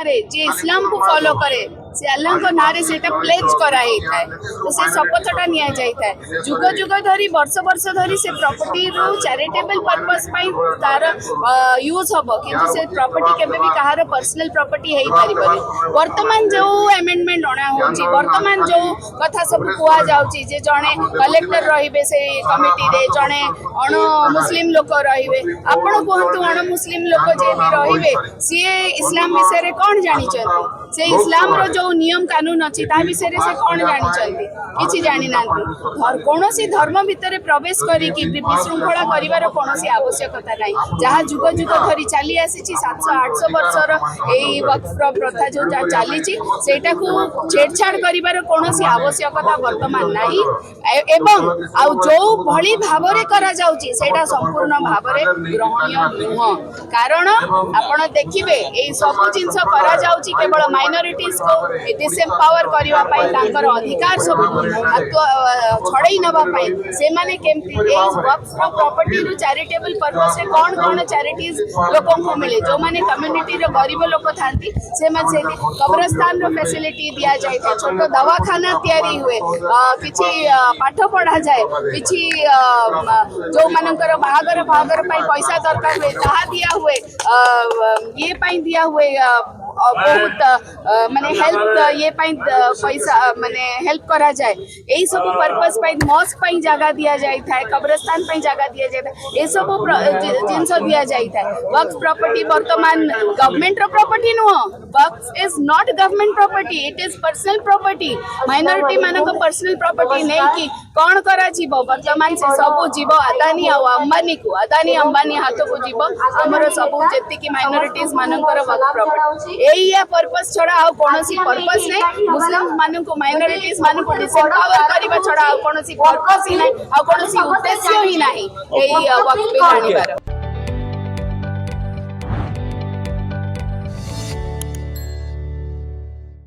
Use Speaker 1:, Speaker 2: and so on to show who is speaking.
Speaker 1: रे जे इस्लाम को फॉलो करे से अल्लाह को नारे सेटा प्लेज कराई थाए तो से शपथटा निया जाई थाए जुग जुग धरी वर्ष वर्ष धरी से प्रॉपर्टी रो चैरिटेबल पर्पस पई तार यूज हबो किंतु से प्रॉपर्टी केबे भी कहार पर्सनल प्रॉपर्टी हेई परिबनी वर्तमान जो अमेंडमेंट अणा होची वर्तमान जो कथा सब कुआ जाउची जे जणे कलेक्टर रहिबे से कमिटी रे जणे अण मुस्लिम लोक रहिबे आपण कोहतु अण मुस्लिम लोक जे भी रहिबे सीए इस्लाम विषय रे कोन जानि चंती से इस्लाम रो जो नियम कानून अच्छी ता विषय से कौन जानी किसी जानी ना कौन धर्म भितर प्रवेश करी विशृंखला कर कौन आवश्यकता ना जहाँ जुग जुग धरी चली आसी 700-800 वर्षर यही वक्फ प्रथा जो चली छेड़छाड़ कर कौन आवश्यकता वर्तमान ना एवं जो भली भाव से संपूर्ण भाव ग्रहणीय नुह कारण आपण देखिए यही सब जिनस केवल माइनॉरिटीज को डिसएम्पावर करबा पई तांकर अधिकार सब छड़ई नबा पई से माने केमती ए वक्फ प्रॉपर्टी रो चैरिटेबल पर्पस से कौन चैरिटीज लोकों को मिले जो माने कम्युनिटी रो गरीब लोक थांती से माने से कब्रस्तान रो फैसिलिटी दिया जाय था छोट दवाखाना तैयारी हुए किछि पाठ पढ़ा जाए किछि जो मानकर बाहागर पई पैसा दरकार हुए ताहा दिया हुए ये पई दिया हुए बहुत माने हेल्प ये पैसा माने हेल्प करा जाए यही सब पर्पस मस्क जगह दिया जाए कब्रस्तान जगह दिया जाए ये सब जिनस दिया जाए वक्फ प्रॉपर्टी वर्तमान गवर्नमेंट रो प्रॉपर्टी नुह waqf is not government property it is personal property minority मानक पर्सनल प्रॉपर्टी नहीं कि कौन करा जीवो वर्तमान से सब जीव अदानी आ अंबानी को अदानी अंबानी हाथ को जीव हमर सब जेति की माइनॉरिटीज मानकर वक्फ प्रॉपर्टी यही पर्पस छड़ा आ कोनोसी पर्पस नहीं मुस्लिम मानन को माइनॉरिटीज मानन को डिसएम्पावर करबा छड़ा आ कोनोसी पर्पस ही नहीं आ कोनोसी उद्देश्य ही नहीं एही वक्त पे जानिबार।